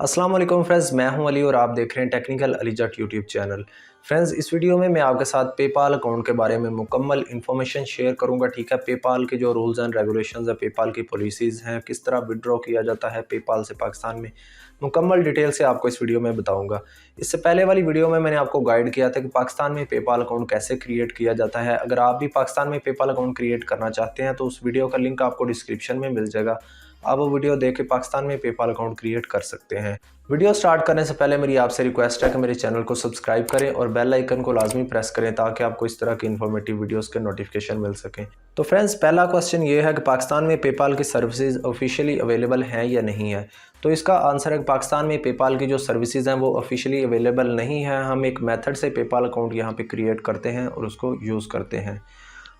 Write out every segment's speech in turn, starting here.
अस्सलाम वालेकुम फ्रेंड्स, मैं हूं अली और आप देख रहे हैं टेक्निकल अली जट यूट्यूब चैनल। फ्रेंड्स, इस वीडियो में मैं आपके साथ पेपाल अकाउंट के बारे में मुकम्मल इन्फॉर्मेशन शेयर करूंगा। ठीक है, पेपाल के जो रूल्स एंड रेगुलेशंस है, पेपाल की पॉलिसीज़ हैं, किस तरह विड्रॉ किया जाता है पेपाल से पाकिस्तान में, मुकम्मल डिटेल से आपको इस वीडियो में बताऊँगा। इससे पहले वाली वीडियो में मैंने आपको गाइड किया था कि पाकिस्तान में पेपाल अकाउंट कैसे क्रिएट किया जाता है। अगर आप भी पाकिस्तान में पेपाल अकाउंट क्रिएट करना चाहते हैं तो उस वीडियो का लिंक आपको डिस्क्रिप्शन में मिल जाएगा। आप वो वीडियो देख के पाकिस्तान में पेपाल अकाउंट क्रिएट कर सकते हैं। वीडियो स्टार्ट करने से पहले मेरी आपसे रिक्वेस्ट है कि मेरे चैनल को सब्सक्राइब करें और बेल आइकन को लाजमी प्रेस करें ताकि आपको इस तरह की इन्फॉर्मेटिव वीडियोस के नोटिफिकेशन मिल सकें। तो फ्रेंड्स, पहला क्वेश्चन ये है कि पाकिस्तान में पेपाल की सर्विसेज ऑफिशियली अवेलेबल हैं या नहीं है। तो इसका आंसर है कि पाकिस्तान में पेपाल की जो सर्विसेज हैं वो ऑफिशियली अवेलेबल नहीं है। हम एक मेथड से पेपाल अकाउंट यहाँ पे क्रिएट करते हैं और उसको यूज़ करते हैं।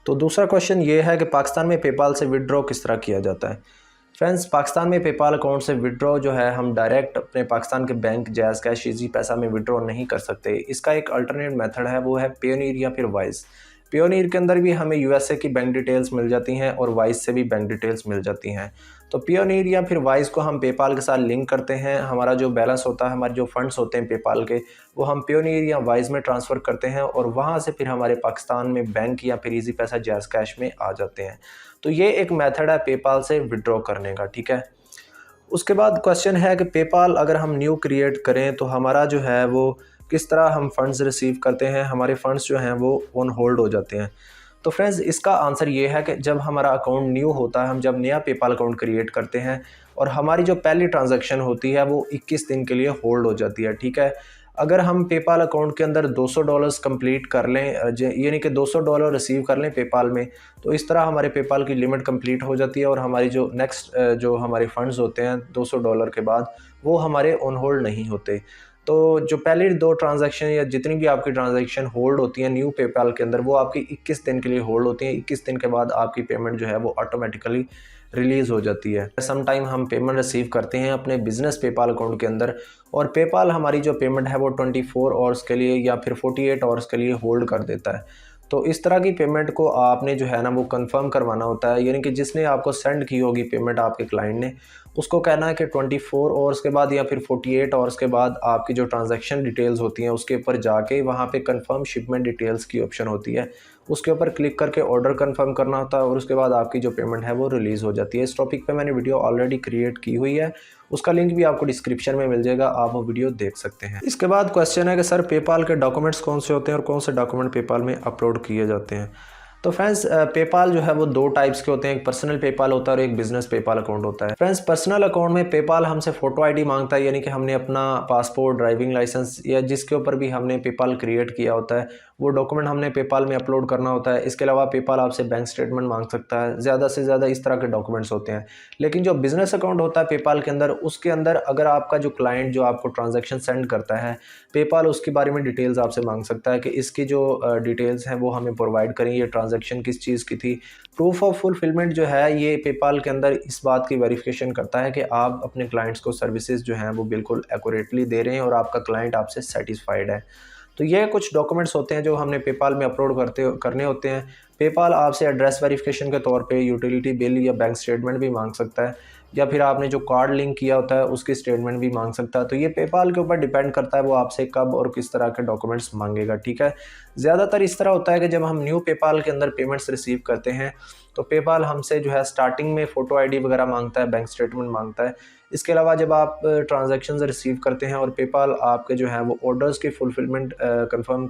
तो दूसरा क्वेश्चन ये है कि पाकिस्तान में पेपाल से विड्रॉ किस तरह किया जाता है। फ्रेंड्स, पाकिस्तान में पेपाल अकाउंट से विड्रॉ जो है हम डायरेक्ट अपने पाकिस्तान के बैंक जैज़ कैश ईजी पैसा में विड्रॉ नहीं कर सकते। इसका एक अल्टरनेट मेथड है, वो है पेयोनियर या फिर वाइस। पेयोनियर के अंदर भी हमें यूएसए की बैंक डिटेल्स मिल जाती हैं और वाइस से भी बैंक डिटेल्स मिल जाती हैं। तो पेयोनियर या फिर वाइस को हम पेपाल के साथ लिंक करते हैं। हमारा जो बैलेंस होता है, हमारे जो फंड्स होते हैं पेपाल के, वो हम पेयोनियर या वाइस में ट्रांसफ़र करते हैं और वहाँ से फिर हमारे पाकिस्तान में बैंक या फिर ईजी पैसा जैज़ कैश में आ जाते हैं। तो ये एक मेथड है पेपाल से विड्रॉ करने का। ठीक है, उसके बाद क्वेश्चन है कि पेपाल अगर हम न्यू क्रिएट करें तो हमारा जो है वो किस तरह हम फंड्स रिसीव करते हैं, हमारे फंड्स जो हैं वो ऑन होल्ड हो जाते हैं। तो फ्रेंड्स, इसका आंसर ये है कि जब हमारा अकाउंट न्यू होता है, हम जब नया पेपाल अकाउंट क्रिएट करते हैं और हमारी जो पहली ट्रांजैक्शन होती है वो 21 दिन के लिए होल्ड हो जाती है। ठीक है, अगर हम पेपाल अकाउंट के अंदर $200 कंप्लीट कर लें, यानी कि $200 रिसीव कर लें पेपाल में, तो इस तरह हमारे पेपाल की लिमिट कंप्लीट हो जाती है और हमारी जो नेक्स्ट जो हमारे फंड्स होते हैं $200 के बाद, वो हमारे ऑन होल्ड नहीं होते। तो जो पहली दो ट्रांजैक्शन या जितनी भी आपकी ट्रांजैक्शन होल्ड होती हैं न्यू पेपाल के अंदर, वो आपकी 21 दिन के लिए होल्ड होती हैं। 21 दिन के बाद आपकी पेमेंट जो है वो ऑटोमेटिकली रिलीज़ हो जाती है। सम टाइम हम पेमेंट रिसीव करते हैं अपने बिजनेस पेपाल अकाउंट के अंदर और पेपाल हमारी जो पेमेंट है वो 24 आवर्स के लिए या फिर 48 आवर्स के लिए होल्ड कर देता है। तो इस तरह की पेमेंट को आपने जो है ना वो कंफर्म करवाना होता है, यानी कि जिसने आपको सेंड की होगी पेमेंट आपके क्लाइंट ने, उसको कहना है कि 24 आवर्स के बाद या फिर 48 आवर्स के बाद आपकी जो ट्रांजैक्शन डिटेल्स होती हैं उसके ऊपर जाके वहाँ पे कंफर्म शिपमेंट डिटेल्स की ऑप्शन होती है, उसके ऊपर क्लिक करके ऑर्डर कंफर्म करना होता है और उसके बाद आपकी जो पेमेंट है वो रिलीज़ हो जाती है। इस टॉपिक पे मैंने वीडियो ऑलरेडी क्रिएट की हुई है, उसका लिंक भी आपको डिस्क्रिप्शन में मिल जाएगा, आप वो वीडियो देख सकते हैं। इसके बाद क्वेश्चन है कि सर पेपाल के डॉक्यूमेंट्स कौन से होते हैं और कौन से डॉक्यूमेंट पेपाल में अपलोड किए जाते हैं। तो फ्रेंड्स, पेपाल जो है वो दो टाइप्स के होते हैं, एक पर्सनल पेपाल होता है और एक बिजनेस पेपाल अकाउंट होता है। फ्रेंड्स, पर्सनल अकाउंट में पेपाल हमसे फोटो आईडी मांगता है, यानी कि हमने अपना पासपोर्ट, ड्राइविंग लाइसेंस या जिसके ऊपर भी हमने पेपाल क्रिएट किया होता है वो डॉक्यूमेंट हमने पेपाल में अपलोड करना होता है। इसके अलावा पेपाल आपसे बैंक स्टेटमेंट मांग सकता है, ज़्यादा से ज़्यादा इस तरह के डॉक्यूमेंट्स होते हैं। लेकिन जो बिजनेस अकाउंट होता है पेपाल के अंदर, उसके अंदर अगर आपका जो क्लाइंट जो आपको ट्रांजैक्शन सेंड करता है, पेपाल उसके बारे में डिटेल्स आपसे मांग सकता है कि इसकी जो डिटेल्स हैं वो हमें प्रोवाइड करें, ये ट्रांजैक्शन किस चीज़ की थी। प्रूफ ऑफ फुलफिलमेंट जो है ये पेपाल के अंदर इस बात की वेरिफिकेशन करता है कि आप अपने क्लाइंट्स को सर्विसेज जो हैं वो बिल्कुल एक्यूरेटली दे रहे हैं और आपका क्लाइंट आपसे सेटिस्फाइड है। तो ये कुछ डॉक्यूमेंट्स होते हैं जो हमने पेपाल में अपलोड करने होते हैं। पेपाल आपसे एड्रेस वेरिफिकेशन के तौर पे यूटिलिटी बिल या बैंक स्टेटमेंट भी मांग सकता है, या फिर आपने जो कार्ड लिंक किया होता है उसकी स्टेटमेंट भी मांग सकता है। तो ये पेपाल के ऊपर डिपेंड करता है वो आपसे कब और किस तरह के डॉक्यूमेंट्स मांगेगा। ठीक है, ज़्यादातर इस तरह होता है कि जब हम न्यू पेपाल के अंदर पेमेंट्स रिसीव करते हैं तो पेपाल हमसे जो है स्टार्टिंग में फ़ोटो आईडी वगैरह मांगता है, बैंक स्टेटमेंट मांगता है। इसके अलावा जब आप ट्रांजैक्शंस रिसीव करते हैं और पेपाल आपके जो है वो ऑर्डर्स की फुलफिलमेंट कंफर्म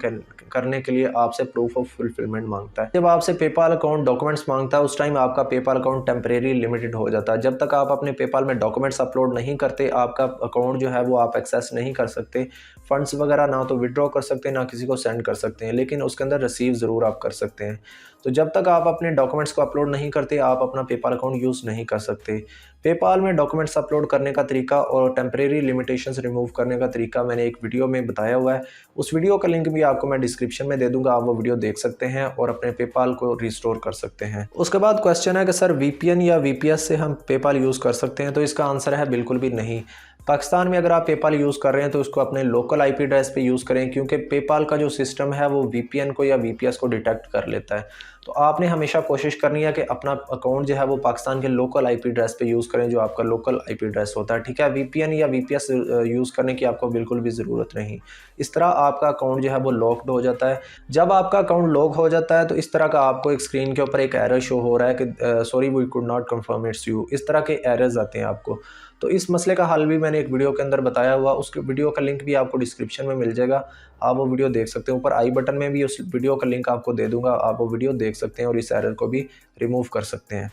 करने के लिए आपसे प्रूफ ऑफ फुलफिलमेंट मांगता है। जब आपसे पेपाल अकाउंट डॉक्यूमेंट्स मांगता है उस टाइम आपका पेपाल अकाउंट टेम्परेरी लिमिटेड हो जाता है। जब तक आप अपने पेपाल में डॉक्यूमेंट्स अपलोड नहीं करते, आपका अकाउंट जो है वो आप एक्सेस नहीं कर सकते। फंड्स वगैरह ना तो विड्रॉ कर सकते हैं ना किसी को सेंड कर सकते हैं, लेकिन उसके अंदर रिसीव ज़रूर आप कर सकते हैं। तो जब तक आप अपने डॉक्यूमेंट्स को अपलोड नहीं करते, आप अपना पेपाल अकाउंट यूज़ नहीं कर सकते। पेपाल में डॉक्यूमेंट्स अपलोड करने का तरीका और टेम्परेरी लिमिटेशंस रिमूव करने का तरीका मैंने एक वीडियो में बताया हुआ है, उस वीडियो का लिंक भी आपको मैं डिस्क्रिप्शन में दे दूंगा, आप वो वीडियो देख सकते हैं और अपने पेपाल को रिस्टोर कर सकते हैं। उसके बाद क्वेश्चन है कि सर वीपीएन या वीपीएस से हम पेपाल यूज़ कर सकते हैं। तो इसका आंसर है बिल्कुल भी नहीं। पाकिस्तान में अगर आप पेपाल यूज़ कर रहे हैं तो उसको अपने लोकल आईपी एड्रेस पे यूज़ करें, क्योंकि पेपाल का जो सिस्टम है वो वीपीएन को या वीपीएस को डिटेक्ट कर लेता है। तो आपने हमेशा कोशिश करनी है कि अपना अकाउंट जो है वो पाकिस्तान के लोकल आईपी एड्रेस पे यूज़ करें, जो आपका लोकल आईपी एड्रेस होता है, ठीक है। वीपीएन या वीपीएस यूज़ करने की आपको बिल्कुल भी ज़रूरत नहीं। इस तरह आपका अकाउंट जो है वो लॉक्ड हो जाता है। जब आपका अकाउंट लॉक हो जाता है तो इस तरह का आपको एक स्क्रीन के ऊपर एक एरर शो हो रहा है कि sorry we could not confirm it's you. इस तरह के एरर्स आते हैं आपको। तो इस मसले का हल भी मैंने एक वीडियो के अंदर बताया हुआ, उसके वीडियो का लिंक भी आपको डिस्क्रिप्शन में मिल जाएगा, आप वो वीडियो देख सकते हैं। ऊपर आई बटन में भी उस वीडियो का लिंक आपको दे दूंगा, आप वो वीडियो देख सकते हैं और इस एरर को भी रिमूव कर सकते हैं।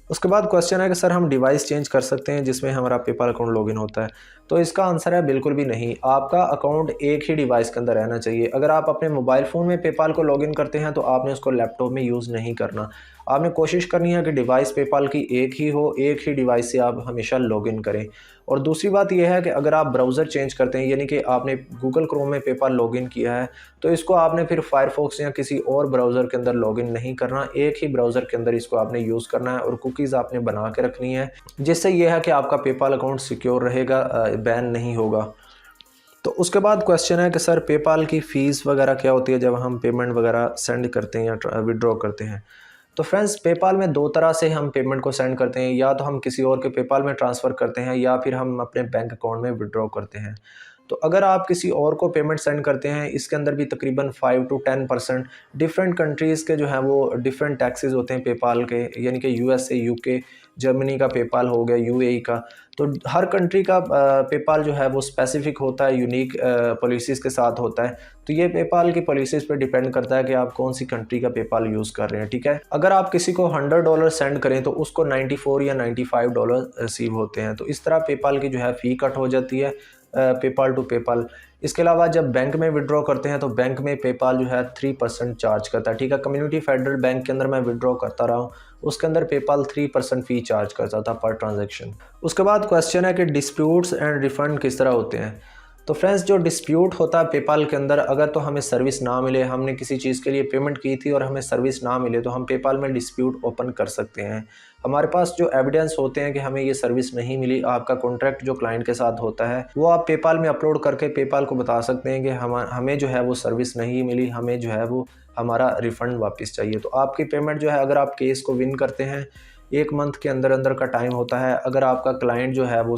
उसके बाद क्वेश्चन है कि सर हम डिवाइस चेंज कर सकते हैं जिसमें हमारा पेपाल अकाउंट लॉगिन होता है? तो इसका आंसर है बिल्कुल भी नहीं। आपका अकाउंट एक ही डिवाइस के अंदर रहना चाहिए। अगर आप अपने मोबाइल फ़ोन में पेपाल को लॉगिन करते हैं तो आपने उसको लैपटॉप में यूज़ नहीं करना। आपने कोशिश करनी है कि डिवाइस पेपाल की एक ही हो, एक ही डिवाइस से आप हमेशा लॉगिन करें। और दूसरी बात यह है कि अगर आप ब्राउज़र चेंज करते हैं, यानी कि आपने गूगल क्रोम में पेपाल लॉगिन किया है, तो इसको आपने फिर फायरफॉक्स या किसी और ब्राउज़र के अंदर लॉगिन नहीं करना। एक ही ब्राउज़र के अंदर इसको आपने यूज़ करना है और कुकीज़ आपने बना के रखनी है, जिससे यह है कि आपका पेपाल अकाउंट सिक्योर रहेगा, बैन नहीं होगा। तो उसके बाद क्वेश्चन है कि सर पेपाल की फ़ीस वगैरह क्या होती है जब हम पेमेंट वगैरह सेंड करते हैं या विड्रॉ करते हैं? तो फ्रेंड्स, पेपाल में दो तरह से हम पेमेंट को सेंड करते हैं, या तो हम किसी और के पेपाल में ट्रांसफ़र करते हैं या फिर हम अपने बैंक अकाउंट में विड्रॉ करते हैं। तो अगर आप किसी और को पेमेंट सेंड करते हैं, इसके अंदर भी तकरीबन 5 to 10% डिफरेंट कंट्रीज़ के जो हैं वो डिफरेंट टैक्सेस होते हैं पेपाल के, यानी कि यूएसए, यूके, जर्मनी का पेपाल हो गया, यूएई का। तो हर कंट्री का पेपाल जो है वो स्पेसिफिक होता है, यूनिक पॉलिसीज़ के साथ होता है। तो ये पेपाल की पॉलिसीज़ पे डिपेंड करता है कि आप कौन सी कंट्री का पेपाल यूज़ कर रहे हैं, ठीक है। अगर आप किसी को $100 सेंड करें तो उसको 94 या $95 रिसीव होते हैं। तो इस तरह पेपाल की जो है फ़ी कट हो जाती है पेपाल टू पेपाल। इसके अलावा जब बैंक में विड्रॉ करते हैं तो बैंक में पेपाल जो है 3% चार्ज करता है, ठीक है। कम्युनिटी फेडरल बैंक के अंदर मैं विड्रॉ करता रहा हूँ, उसके अंदर पेपाल 3% फ़ी चार्ज करता था पर ट्रांजैक्शन। उसके बाद क्वेश्चन है कि डिस्प्यूट्स एंड रिफ़ंड किस तरह होते हैं? तो फ्रेंड्स, जो डिस्प्यूट होता है पेपाल के अंदर, अगर तो हमें सर्विस ना मिले, हमने किसी चीज़ के लिए पेमेंट की थी और हमें सर्विस ना मिले, तो हम पेपाल में डिस्प्यूट ओपन कर सकते हैं। हमारे पास जो एविडेंस होते हैं कि हमें ये सर्विस नहीं मिली, आपका कॉन्ट्रैक्ट जो क्लाइंट के साथ होता है वो आप पेपाल में अपलोड करके पेपाल को बता सकते हैं कि हमें जो है वो सर्विस नहीं मिली, हमें जो है वो हमारा रिफ़ंड वापस चाहिए। तो आपकी पेमेंट जो है, अगर आप केस को विन करते हैं, 1 मंथ के अंदर अंदर का टाइम होता है। अगर आपका क्लाइंट जो है वो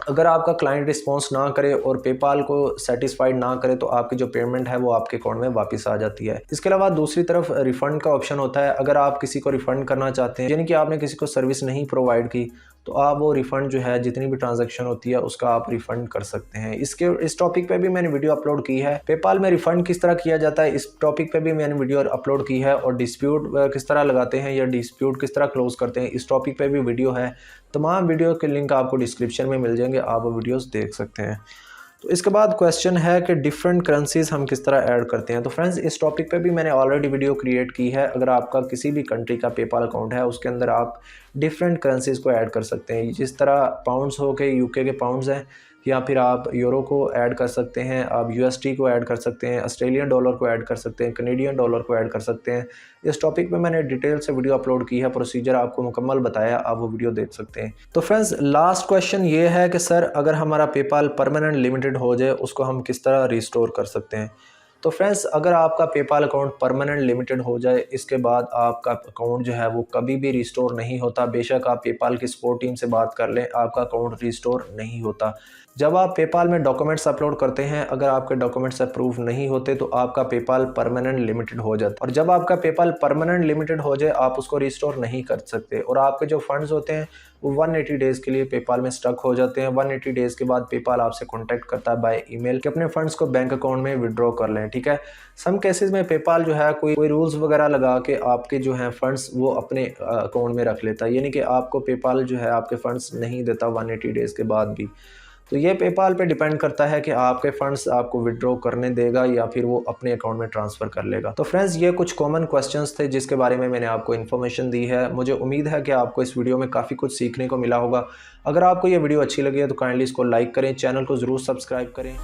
अगर आपका क्लाइंट रिस्पॉन्स ना करे और पेपाल को सेटिस्फाइड ना करे तो आपकी जो पेमेंट है वो आपके अकाउंट में वापस आ जाती है। इसके अलावा दूसरी तरफ रिफ़ंड का ऑप्शन होता है। अगर आप किसी को रिफ़ंड करना चाहते हैं, यानी कि आपने किसी को सर्विस नहीं प्रोवाइड की, तो आप वो रिफ़ंड जो है, जितनी भी ट्रांजैक्शन होती है उसका आप रिफ़ंड कर सकते हैं। इस टॉपिक पे भी मैंने वीडियो अपलोड की है। पेपाल में रिफ़ंड किस तरह किया जाता है, इस टॉपिक पे भी मैंने वीडियो अपलोड की है। और डिस्प्यूट किस तरह लगाते हैं या डिस्प्यूट किस तरह क्लोज करते हैं, इस टॉपिक पे भी वीडियो है। तमाम वीडियो के लिंक आपको डिस्क्रिप्शन में मिल जाएंगे, आप वो वीडियोज़ देख सकते हैं। तो इसके बाद क्वेश्चन है कि डिफरेंट करेंसीज़ हम किस तरह ऐड करते हैं? तो फ्रेंड्स, इस टॉपिक पे भी मैंने ऑलरेडी वीडियो क्रिएट की है। अगर आपका किसी भी कंट्री का पेपाल अकाउंट है, उसके अंदर आप डिफरेंट करेंसीज़ को ऐड कर सकते हैं। जिस तरह पाउंड्स हो गए, यूके के पाउंड्स हैं, या फिर आप यूरो को ऐड कर सकते हैं, आप यूएसडी को ऐड कर सकते हैं, ऑस्ट्रेलियन डॉलर को ऐड कर सकते हैं, कनेडियन डॉलर को ऐड कर सकते हैं। इस टॉपिक पे मैंने डिटेल से वीडियो अपलोड की है, प्रोसीजर आपको मुकम्मल बताया, आप वो वीडियो देख सकते हैं। तो फ्रेंड्स, लास्ट क्वेश्चन ये है कि सर अगर हमारा पेपाल परमानेंट लिमिटेड हो जाए, उसको हम किस तरह रिस्टोर कर सकते हैं? तो फ्रेंड्स, अगर आपका पेपाल अकाउंट परमानेंट लिमिटेड हो जाए, इसके बाद आपका अकाउंट जो है वो कभी भी रिस्टोर नहीं होता। बेशक आप पेपाल की सपोर्ट टीम से बात कर लें, आपका अकाउंट रिस्टोर नहीं होता। जब आप पेपाल में डॉक्यूमेंट्स अपलोड करते हैं, अगर आपके डॉक्यूमेंट्स अप्रूव नहीं होते तो आपका पेपाल परमानेंट लिमिटेड हो जाता है। और जब आपका पेपाल परमानेंट लिमिटेड हो जाए, आप उसको रिस्टोर नहीं कर सकते और आपके जो फंड्स होते हैं वो 180 डेज़ के लिए पेपाल में स्टक हो जाते हैं। 180 डेज़ के बाद पेपाल आपसे कॉन्टैक्ट करता है बाय ईमेल कि अपने फंड्स को बैंक अकाउंट में विड्रॉ कर लें, ठीक है। सम केसेस में पेपाल जो है कोई रूल्स वगैरह लगा के आपके जो है फंड्स वो अपने अकाउंट में रख लेता है, यानी कि आपको पेपाल जो है आपके फंड्स नहीं देता 180 डेज़ के बाद भी। तो ये पेपाल पे डिपेंड करता है कि आपके फंड्स आपको विड्रॉ करने देगा या फिर वो अपने अकाउंट में ट्रांसफ़र कर लेगा। तो फ्रेंड्स, ये कुछ कॉमन क्वेश्चंस थे जिसके बारे में मैंने आपको इन्फॉर्मेशन दी है। मुझे उम्मीद है कि आपको इस वीडियो में काफ़ी कुछ सीखने को मिला होगा। अगर आपको ये वीडियो अच्छी लगी है तो काइंडली इसको लाइक करें, चैनल को ज़रूर सब्सक्राइब करें।